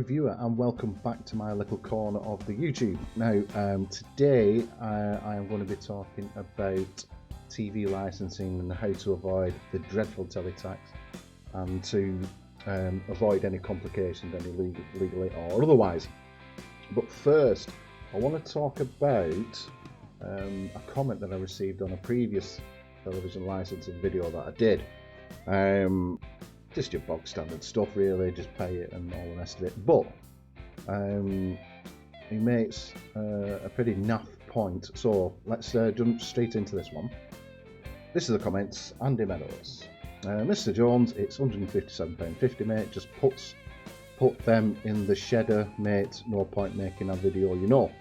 viewer, and welcome back to my little corner of the YouTube. Now today I am going to be talking about TV licensing and how to avoid the dreadful teletax and to avoid any complications, any legally or otherwise. But first I want to talk about a comment that I received on a previous television licensing video that I did. Just your bog standard stuff really, just pay it and all the rest of it. But he makes a pretty naff point, so let's jump straight into this one. This is the comments. Andy Meadows. Mr. Jones, it's £157.50, mate. Just put them in the shedder, mate. No point making a video, you know.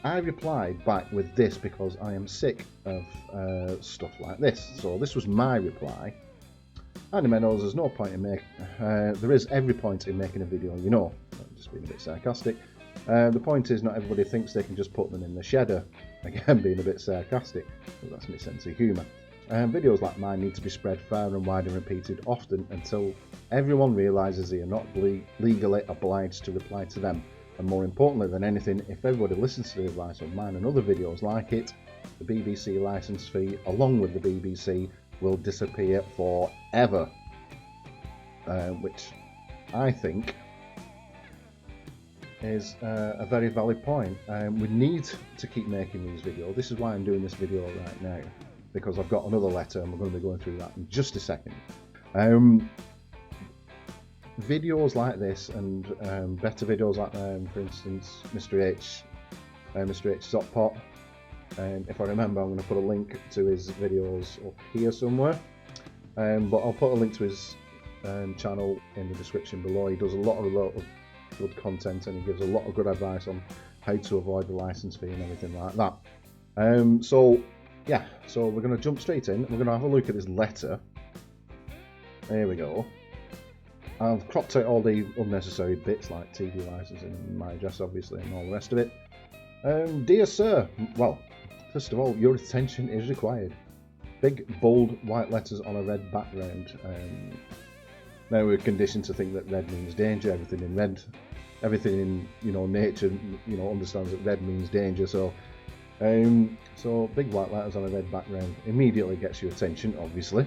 I replied back with this because I am sick of stuff like this. So this was my reply. Andy Meadows, there's no point in there is every point in making a video, you know. I'm just being a bit sarcastic. The point is, not everybody thinks they can just put them in the shedder. Again, being a bit sarcastic, but that's my sense of humour. Videos like mine need to be spread far and wide and repeated often until everyone realises they are not legally obliged to reply to them. And more importantly than anything, if everybody listens to the advice of mine and other videos like it, the BBC licence fee, along with the BBC, will disappear forever, which I think is a very valid point. We need to keep making these videos. This is why I'm doing this video right now, because I've got another letter and we're going to be going through that in just a second. Videos like this and better videos like, for instance, Mr. H Sock Pot. If I remember, I'm going to put a link to his videos up here somewhere, but I'll put a link to his channel in the description below. He does a lot of good content and he gives a lot of good advice on how to avoid the license fee and everything like that. So we're going to jump straight in. We're going to have a look at his letter. There we go. I've cropped out all the unnecessary bits like TV licensing and my address obviously and all the rest of it. Dear sir, well, first of all, your attention is required. Big, bold, white letters on a red background. Now we're conditioned to think that red means danger. Everything in nature, understands that red means danger. So big white letters on a red background immediately gets your attention, obviously.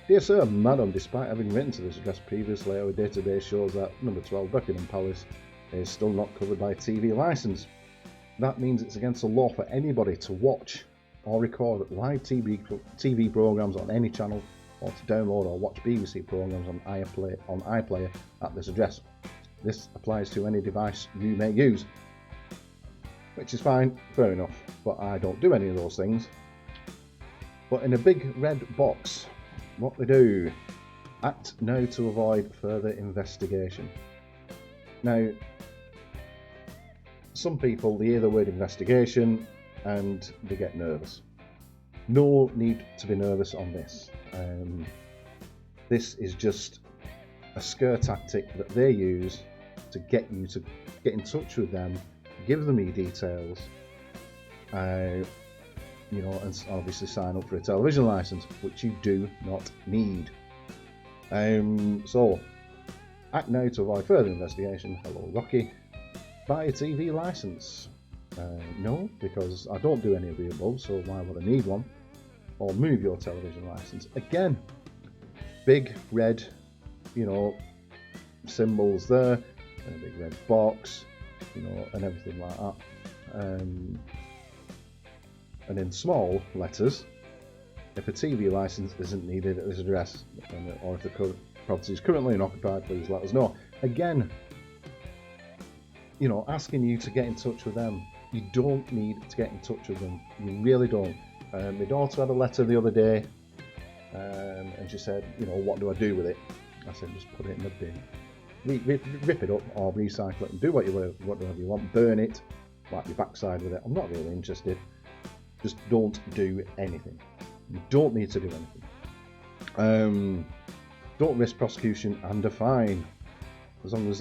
Dear sir, madam, despite having written to this address previously, our database shows that number 12 Buckingham Palace is still not covered by a TV licence. That means it's against the law for anybody to watch or record live TV programmes on any channel, or to download or watch BBC programmes on iPlayer at this address. This applies to any device you may use, which is fine, fair enough, but I don't do any of those things. But in a big red box, what they do: act now to avoid further investigation. Now, some people, they hear the word investigation and they get nervous. No need to be nervous on this. This is just a scare tactic that they use to get you to get in touch with them, give them your details, and obviously sign up for a television license, which you do not need. So, act now to avoid further investigation. Hello, Rocky. Buy a TV license. No, because I don't do any of the above, so why would I need one? Or move your television license. Again, big red, symbols there, and a big red box, and everything like that. And in small letters, if a TV license isn't needed at this address, or if the property is currently unoccupied, please let us know. Again, asking you to get in touch with them. You don't need to get in touch with them. You really don't. My daughter had a letter the other day, and she said, what do I do with it? I said, just put it in the bin. Rip it up or recycle it and do whatever you want. Burn it, wipe your backside with it. I'm not really interested. Just don't do anything. You don't need to do anything. Don't risk prosecution and a fine. As long as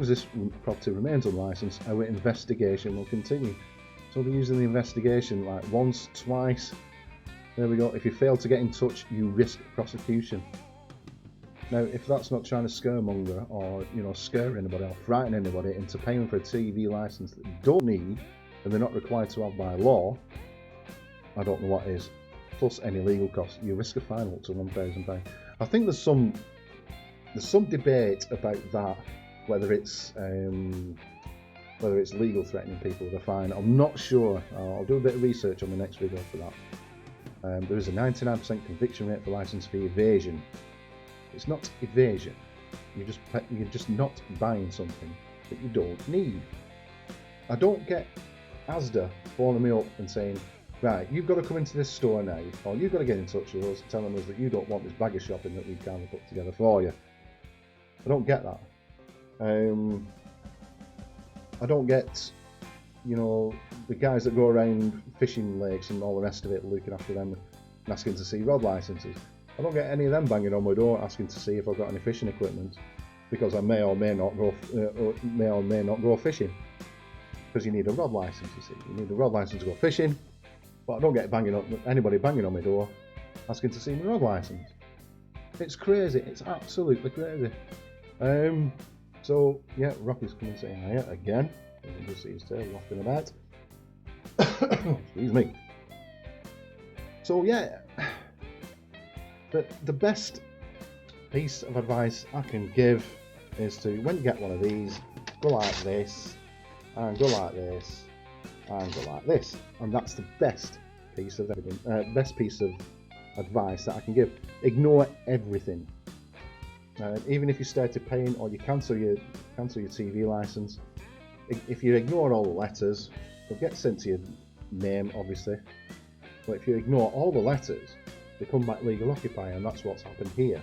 this property remains unlicensed, our investigation will continue. So they're using the investigation like once, twice. There we go. If you fail to get in touch, you risk prosecution. Now, if that's not trying to scaremonger or, you know, scare anybody or frighten anybody into paying for a TV license that you don't need and they're not required to have by law, I don't know what is. Plus any legal costs, you risk a fine up to £1,000. I think there's some debate about that, whether it's legal threatening people with a fine. I'm not sure. I'll do a bit of research on the next video for that. There is a 99% conviction rate for licence fee evasion. It's not evasion. You're just not buying something that you don't need. I don't get Asda phoning me up and saying, right, you've got to come into this store now, or you've got to get in touch with us telling us that you don't want this bag of shopping that we've kind of put together for you. I don't get that. I don't get, you know, the guys that go around fishing lakes and all the rest of it, looking after them and asking to see rod licenses. I don't get any of them banging on my door asking to see if I've got any fishing equipment, because I may or may not go fishing. Because you need a rod license, you see. You need a rod license to go fishing, but I don't get anybody banging on my door asking to see my rod license. It's crazy. It's absolutely crazy. So yeah, Rocky's coming saying hiya again. You can just see his tail wafting about. Excuse me. So yeah, the best piece of advice I can give is to, when you get one of these, go like this, and go like this, and go like this, and that's the best piece of advice that I can give. Ignore everything. Even if you started paying or you cancel your TV license, if you ignore all the letters, they'll get sent to your name, obviously. But if you ignore all the letters, they come back legal occupier, and that's what's happened here.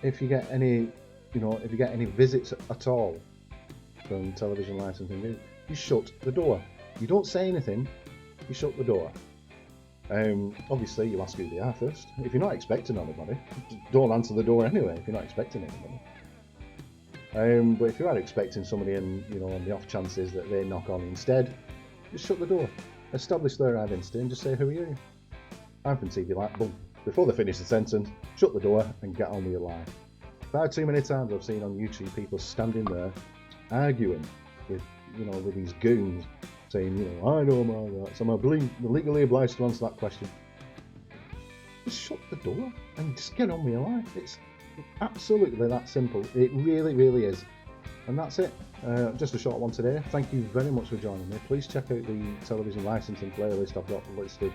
If you get any, if you get any visits at all from television licensing, you shut the door. You don't say anything. You shut the door. Obviously, you ask who they are first. If you're not expecting anybody, don't answer the door anyway. If you're not expecting anybody. But if you are expecting somebody, and on the off chances that they knock on instead, just shut the door. Establish their identity and just say, "Who are you?" "I'm from TV Light." Boom. Before they finish the sentence, shut the door and get on with your life. Far too many times I've seen on YouTube people standing there arguing with these goons, saying, "I know my rights. I'm legally obliged to answer that question." Just shut the door and just get on with your life. It's absolutely that simple. It really, really is. And that's it. Just a short one today. Thank you very much for joining me. Please check out the television licensing playlist I've got listed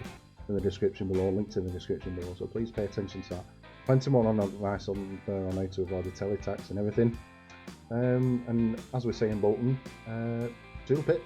in the description below, linked in the description below, so please pay attention to that. Plenty more on advice on how to avoid the teletax and everything. And as we say in Bolton, toodle pip.